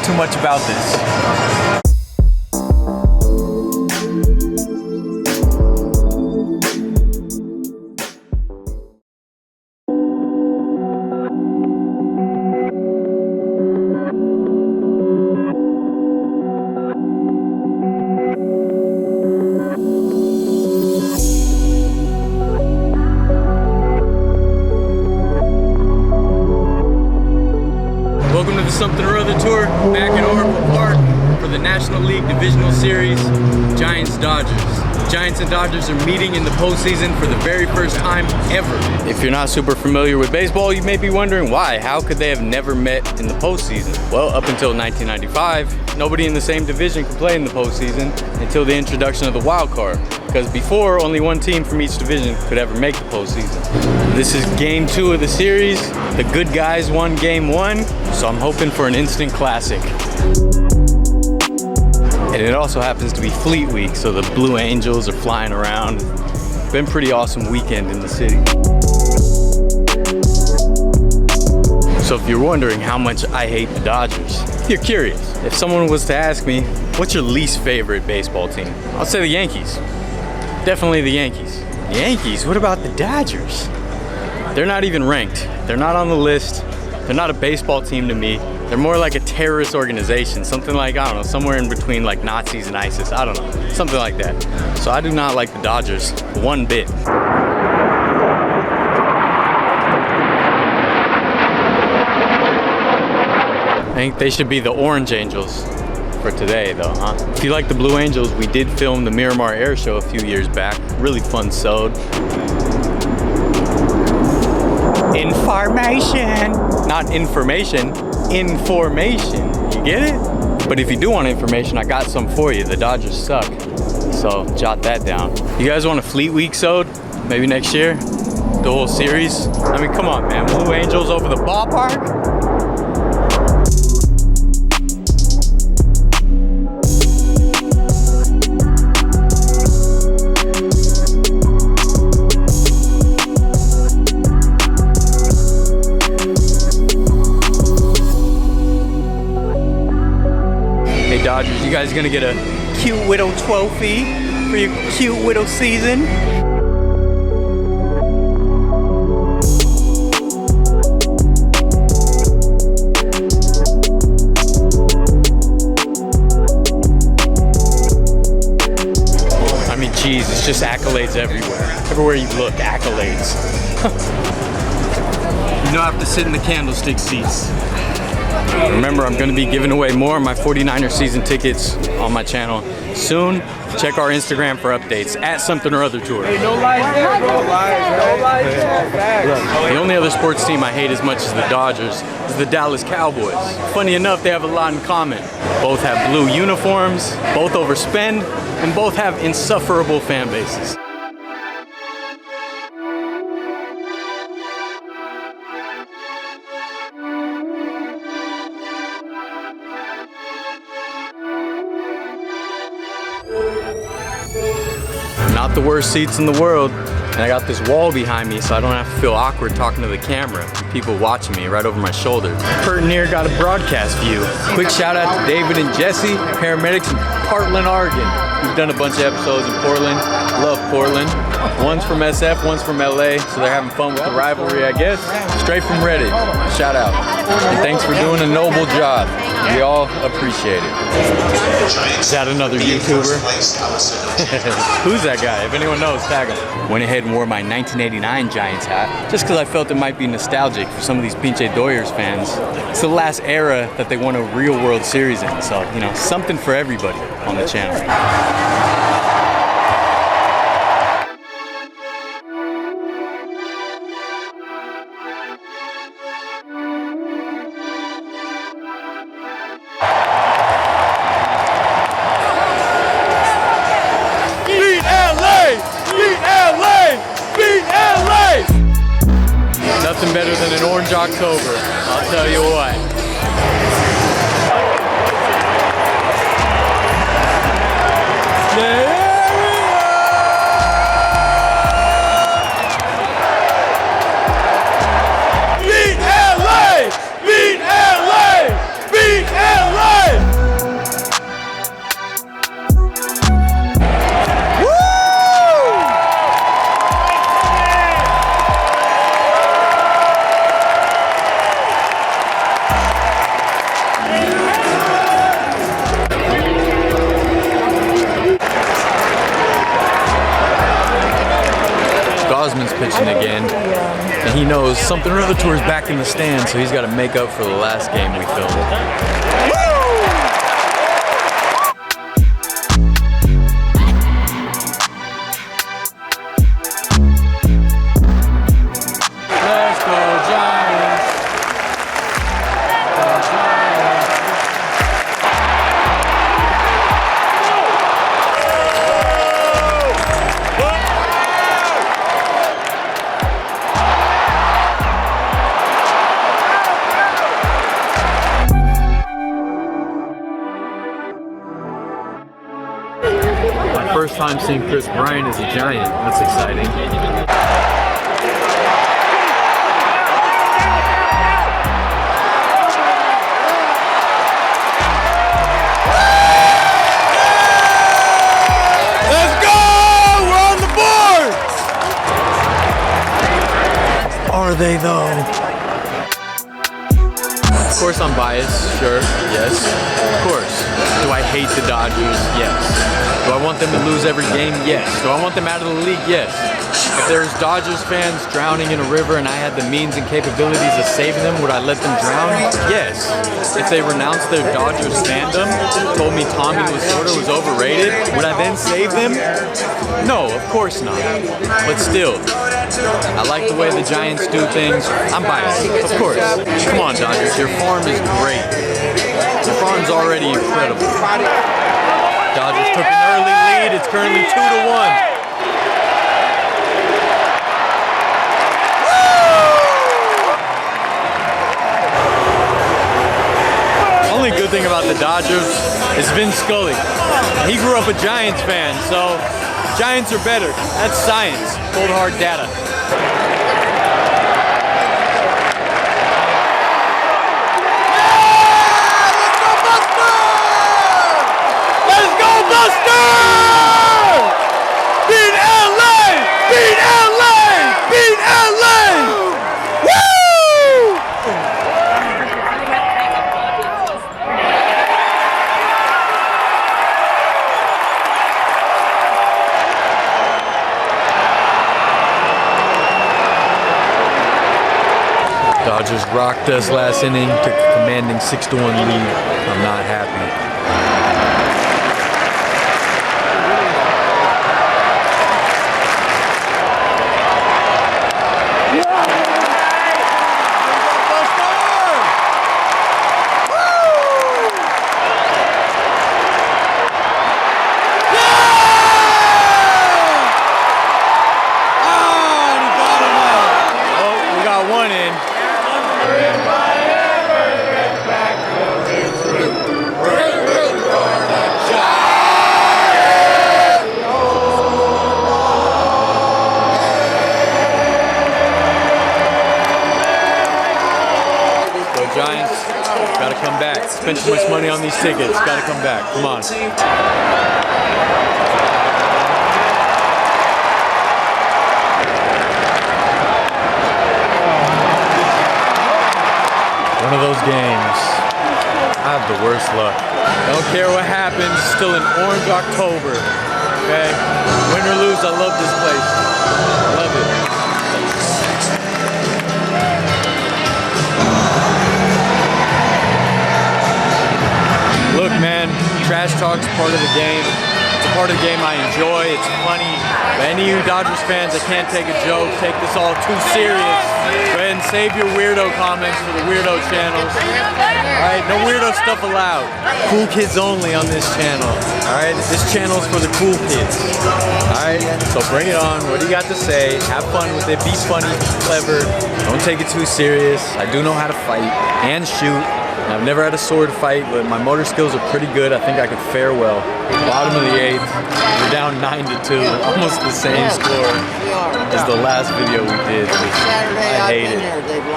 too much about this. Welcome to the Something or Other Tour, back at Oracle Park for the National League Divisional Series, Giants-Dodgers. Giants and Dodgers are meeting in the postseason for the very first time ever. If you're not super familiar with baseball, you may be wondering why. How could they have never met in the postseason? Well, up until 1995, nobody in the same division could play in the postseason until the introduction of the wild card. Because before, only one team from each division could ever make the postseason. This is game 2 of the series. The good guys won game 1, so I'm hoping for an instant classic. And it also happens to be Fleet Week, so the Blue Angels are flying around. Been a pretty awesome weekend in the city. So if you're wondering how much I hate the Dodgers, you're curious. If someone was to ask me, what's your least favorite baseball team? I'll say the Yankees. Definitely the Yankees. Yankees? What about the Dodgers? They're not even ranked. They're not on the list. They're not a baseball team to me. They're more like a terrorist organization. Something like, I don't know, somewhere in between like Nazis and ISIS. I don't know, something like that. So I do not like the Dodgers one bit. I think they should be the Orange Angels for today though, huh? If you like the Blue Angels, we did film the Miramar Air Show a few years back. Really fun sode. Information! Not information, information. You get it? But if you do want information, I got some for you. The Dodgers suck. So jot that down. You guys want a Fleet Week sode? Maybe next year? The whole series? I mean, come on, man. Blue Angels over the ballpark? Dodgers, you guys gonna get a cute widow trophy for your cute widow season? I mean, geez, it's just accolades everywhere. Everywhere you look, accolades. You don't have to sit in the candlestick seats. Remember, I'm going to be giving away more of my 49er season tickets on my channel soon. Check our Instagram for updates, at Something or Other Tour. Hey, no lies there, bro. No lies there. The only other sports team I hate as much as the Dodgers is the Dallas Cowboys. Funny enough, they have a lot in common. Both have blue uniforms, both overspend, and both have insufferable fan bases. Not the worst seats in the world, and I got this wall behind me so I don't have to feel awkward talking to the camera. People watching me right over my shoulder. Curtain here got a broadcast view. Quick shout out to David and Jesse, paramedics in Portland, Oregon. We've done a bunch of episodes in Portland. Love Portland. One's from SF, one's from LA, so they're having fun with the rivalry, I guess. Straight from Reddit. Shout out. And thanks for doing a noble job. We all appreciate it. Is that another YouTuber? Who's that guy? If anyone knows, tag him. Went ahead and wore my 1989 Giants hat, just because I felt it might be nostalgic for some of these Pinche Doyers fans. It's the last era that they won a real World Series in, so, you know, something for everybody on the channel. Nothing better than an orange October, I'll tell you what. There we go! Beat LA! Beat LA! Beat LA! pitching again. And he knows something or other tour is back in the stand, so he's got to make up for the last game we filmed. Let's go, Giants! My first time seeing Chris Bryant as a Giant. That's exciting. Let's go! We're on the board! Are they though? Of course I'm biased, sure, yes. Of course. Do I hate the Dodgers? Yes. Do I want them to lose every game? Yes. Do I want them out of the league? Yes. If there's Dodgers fans drowning in a river and I had the means and capabilities of saving them, would I let them drown? Yes. If they renounced their Dodgers fandom, told me Tommy Lasorda was overrated, would I then save them? No, of course not. But still, I like the way the Giants do things. I'm biased, of course. Come on, Dodgers, your farm is great. Your farm's already incredible. Dodgers took an early lead. It's currently 2-1. Only good thing about the Dodgers is Vince Scully. He grew up a Giants fan, so Giants are better. That's science. Cold hard data. Dodgers rocked us last inning, took a commanding 6-1 lead. I'm not happy. Giants, gotta come back. Spent too much money on these tickets. Gotta come back. Come on. One of those games. I have the worst luck. Don't care what happens. Still an orange October. Okay? Win or lose, I love this place. I love it. Look, man, trash talk's part of the game. It's a part of the game I enjoy. It's funny. But any of you Dodgers fans that can't take a joke, take this all too serious, go ahead and save your weirdo comments for the weirdo channels. Alright, no weirdo stuff allowed. Cool kids only on this channel. Alright, this channel's for the cool kids. Alright, so bring it on. What do you got to say? Have fun with it. Be funny, be clever. Don't take it too serious. I do know how to fight and shoot. I've never had a sword fight, but my motor skills are pretty good. I think I could fare well. Bottom of the 8th, we're down 9-2, almost the same score as the last video we did. I hate it.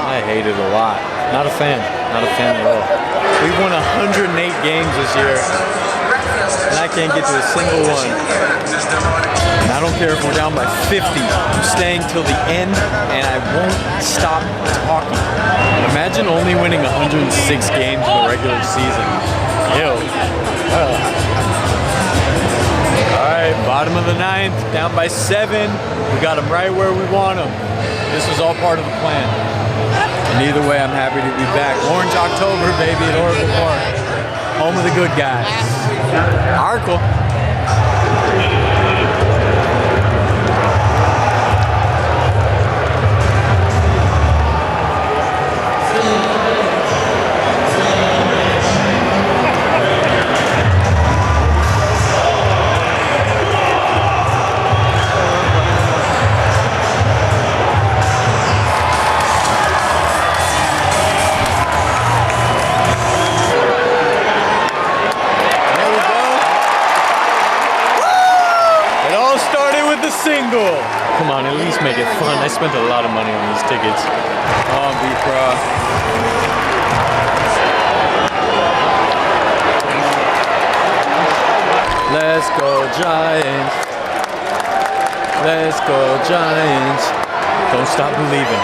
I hate it a lot. Not a fan. Not a fan at all. We've won 108 games this year, and I can't get to a single one. And I don't care if we're down by 50. I'm staying till the end, and I won't stop talking. Imagine only winning 106 games in the regular season. Ew. Alright, bottom of the 9th, down by 7. We got them right where we want them. This was all part of the plan. And either way, I'm happy to be back. Orange October, baby, at Oracle Park. Home of the good guys. Oracle. Single. Come on, at least make it fun. I spent a lot of money on these tickets. Oh, B-Pro. Let's go Giants. Let's go Giants. Don't stop believing.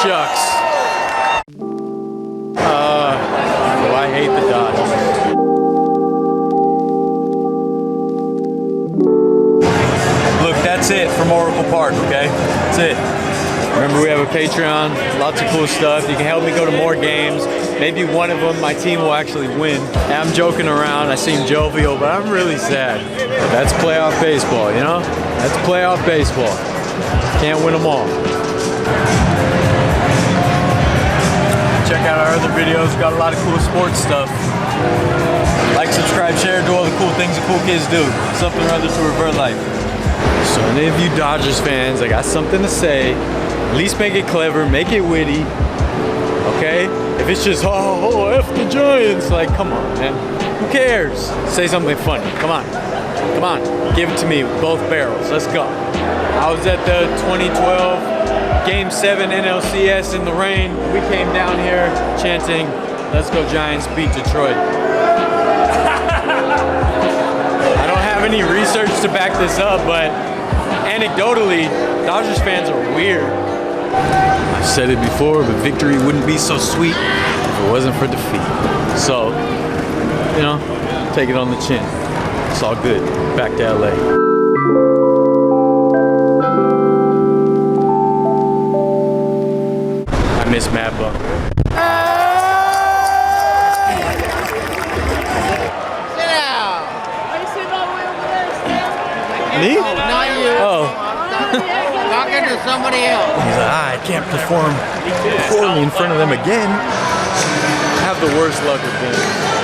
Shucks. Oh, I hate the Dodgers. Look, that's it from Oracle Park, okay? That's it. Remember, we have a Patreon, lots of cool stuff. You can help me go to more games. Maybe one of them, my team will actually win. And I'm joking around, I seem jovial, but I'm really sad. That's playoff baseball, you know? That's playoff baseball. Can't win them all. Check out our other videos. We've got a lot of cool sports stuff. Like, subscribe, share, do all the cool things the cool kids do. Something or other to Vertlife. So any of you Dodgers fans, I got something to say. At least make it clever, make it witty. Okay? If it's just, oh, F the Giants, like, come on, man. Who cares? Say something funny. Come on. Come on. Give it to me with both barrels. Let's go. I was at the 2012 Game 7 NLCS in the rain. We came down here chanting, let's go Giants, beat Detroit. I don't have any research to back this up, but anecdotally, Dodgers fans are weird. I've said it before, but victory wouldn't be so sweet if it wasn't for defeat. So, you know, take it on the chin. It's all good. Back to LA. Miss Mappa. Sit down. Me? Not you. Oh. Talking to somebody else. He's like, I can't perform poorly in front of them again. I have the worst luck with games.